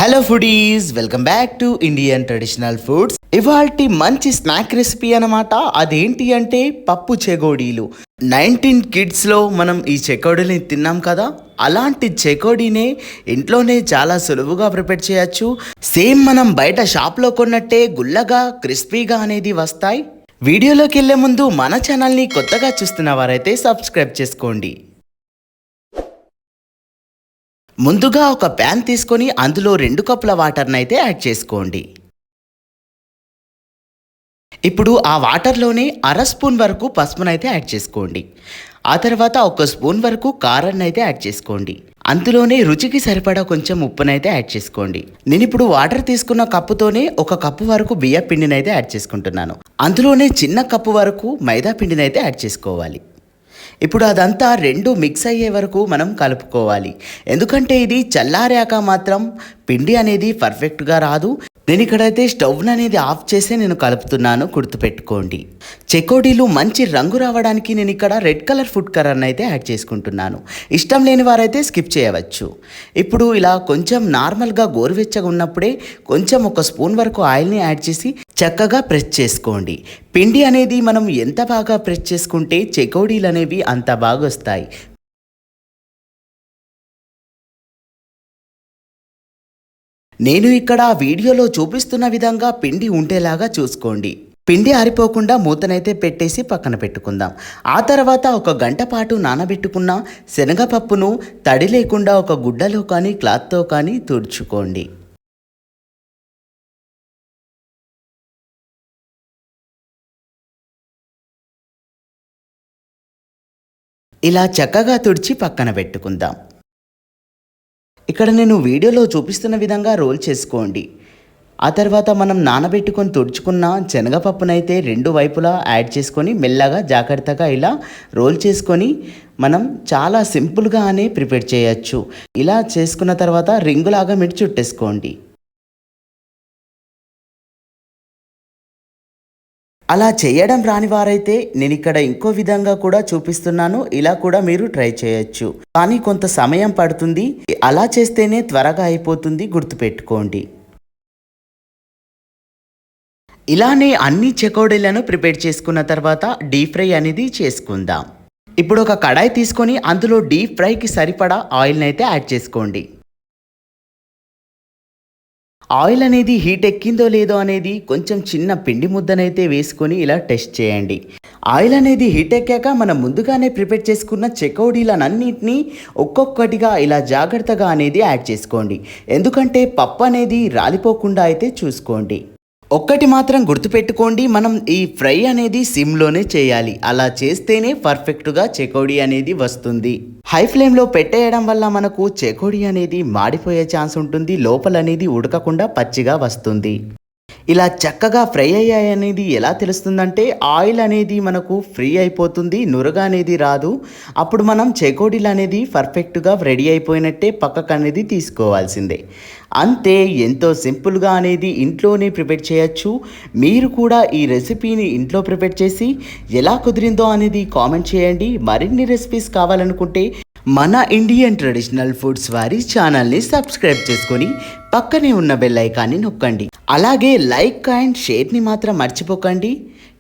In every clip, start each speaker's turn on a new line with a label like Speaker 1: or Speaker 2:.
Speaker 1: Hello foodies, welcome back to Indian traditional foods. ఇవాల్టి మంచి snack recipe అన్నమాట. అదేంటి అంటే పప్పు చెగోడీలు. 19 కిడ్స్లో మనం ఈ చెకోడీని తిన్నాం కదా, అలాంటి చెకోడీనే ఇంట్లోనే చాలా సులువుగా ప్రిపేర్ చేయొచ్చు. సేమ్ మనం బయట షాప్లో కొన్నట్టే గుల్లగా క్రిస్పీగా అనేది వస్తాయి. వీడియోలోకి వెళ్ళే ముందు మన ఛానల్ని కొత్తగా చూస్తున్న వారైతే సబ్స్క్రైబ్ చేసుకోండి. ముందుగా ఒక ప్యాన్ తీసుకొని అందులో 2 కప్పుల వాటర్ని అయితే యాడ్ చేసుకోండి. ఇప్పుడు ఆ వాటర్లోనే 1/2 స్పూన్ వరకు పసుపునైతే యాడ్ చేసుకోండి. ఆ తర్వాత 1 స్పూన్ వరకు కారాన్ని అయితే యాడ్ చేసుకోండి. అందులోనే రుచికి సరిపడా కొంచెం ఉప్పునైతే యాడ్ చేసుకోండి. నేను ఇప్పుడు వాటర్ తీసుకున్న కప్పుతోనే 1 కప్పు వరకు బియ్య పిండిని అయితే యాడ్ చేసుకుంటున్నాను. అందులోనే చిన్న కప్పు వరకు మైదా పిండిని అయితే యాడ్ చేసుకోవాలి. ఇప్పుడు అదంతా 2 మిక్స్ అయ్యే వరకు మనం కలుపుకోవాలి. ఎందుకంటే ఇది చల్లారాక మాత్రం పిండి అనేది పర్ఫెక్ట్గా రాదు. నేను ఇక్కడైతే స్టవ్ అనేది ఆఫ్ చేసి నేను కలుపుతున్నాను, గుర్తుపెట్టుకోండి. చెకోడీలు మంచి రంగు రావడానికి నేను ఇక్కడ రెడ్ కలర్ ఫుడ్ కలర్ని అయితే యాడ్ చేసుకుంటున్నాను. ఇష్టం లేని వారైతే స్కిప్ చేయవచ్చు. ఇప్పుడు ఇలా కొంచెం నార్మల్గా గోరువెచ్చగా ఉన్నప్పుడే కొంచెం 1 స్పూన్ వరకు ఆయిల్ని యాడ్ చేసి చక్కగా ప్రెస్ చేసుకోండి. పిండి అనేది మనం ఎంత బాగా ప్రెస్ చేసుకుంటే చెకోడీలు అనేవి అంత బాగా వస్తాయి. నేను ఇక్కడ వీడియోలో చూపిస్తున్న విధంగా పిండి ఉండేలాగా చూసుకోండి. పిండి ఆరిపోకుండా మూతనైతే పెట్టేసి పక్కన పెట్టుకుందాం. ఆ తర్వాత 1 గంట పాటు నానబెట్టుకున్న శనగపప్పును తడి లేకుండా ఒక గుడ్డలో కానీ క్లాత్తో కానీ తుడుచుకోండి. ఇలా చక్కగా తుడిచి పక్కన పెట్టుకుందాం. ఇక్కడ నేను వీడియోలో చూపిస్తున్న విధంగా రోల్ చేసుకోండి. ఆ తర్వాత మనం నానబెట్టుకొని తుడుచుకున్న శనగపప్పునైతే 2 వైపులా యాడ్ చేసుకొని మెల్లగా జాగ్రత్తగా ఇలా రోల్ చేసుకొని మనం చాలా సింపుల్గానే ప్రిపేర్ చేయొచ్చు. ఇలా చేసుకున్న తర్వాత రింగులాగా మీరు చుట్టేసుకోండి. అలా చేయడం రాని వారైతే నేను ఇక్కడ ఇంకో విధంగా కూడా చూపిస్తున్నాను. ఇలా కూడా మీరు ట్రై చేయొచ్చు, కానీ కొంత సమయం పడుతుంది. అలా చేస్తేనే త్వరగా అయిపోతుంది, గుర్తుపెట్టుకోండి. ఇలానే అన్ని చెకోడీలను ప్రిపేర్ చేసుకున్న తర్వాత డీప్ ఫ్రై అనేది చేసుకుందాం. ఇప్పుడు ఒక కడాయి తీసుకొని అందులో డీప్ ఫ్రైకి సరిపడా ఆయిల్ని అయితే యాడ్ చేసుకోండి. ఆయిల్ అనేది హీట్ ఎక్కిందో లేదో అనేది కొంచెం చిన్న పిండి ముద్దనైతే వేసుకొని ఇలా టెస్ట్ చేయండి. ఆయిల్ అనేది హీట్ ఎక్కాక మనం ముందుగానే ప్రిపేర్ చేసుకున్న చెకోడీలన్నింటినీ ఒక్కొక్కటిగా ఇలా జాగ్రత్తగా అనేది యాడ్ చేసుకోండి. ఎందుకంటే పప్పు అనేది రాలిపోకుండా అయితే చూసుకోండి. ఒక్కటి మాత్రం గుర్తుపెట్టుకోండి, మనం ఈ ఫ్రై అనేది సిమ్లోనే చేయాలి. అలా చేస్తేనే పర్ఫెక్ట్గా చెకోడీ అనేది వస్తుంది. హై ఫ్లేమ్లో పెట్టేయడం వల్ల మనకు చెకోడీ అనేది మాడిపోయే ఛాన్స్ ఉంటుంది, లోపల అనేది ఉడకకుండా పచ్చిగా వస్తుంది. ఇలా చక్కగా ఫ్రై అయ్యాయి అనేది ఎలా తెలుస్తుందంటే ఆయిల్ అనేది మనకు ఫ్రీ అయిపోతుంది, నురగ అనేది రాదు. అప్పుడు మనం చెకోడీలు అనేది పర్ఫెక్ట్గా రెడీ అయిపోయినట్టే పక్కకు అనేది తీసుకోవాల్సిందే. అంతే, ఎంతో సింపుల్గా అనేది ఇంట్లోనే ప్రిపేర్ చేయొచ్చు. మీరు కూడా ఈ రెసిపీని ఇంట్లో ప్రిపేర్ చేసి ఎలా కుదిరిందో అనేది కామెంట్ చేయండి. మరిన్ని రెసిపీస్ కావాలనుకుంటే మన ఇండియన్ ట్రెడిషనల్ ఫుడ్స్ వారి ఛానల్ని సబ్స్క్రైబ్ చేసుకొని పక్కనే ఉన్న బెల్ ఐకాన్ని నొక్కండి. అలాగే లైక్ అండ్ షేర్ని మాత్రం మర్చిపోకండి.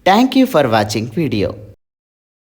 Speaker 1: Thank you for watching video.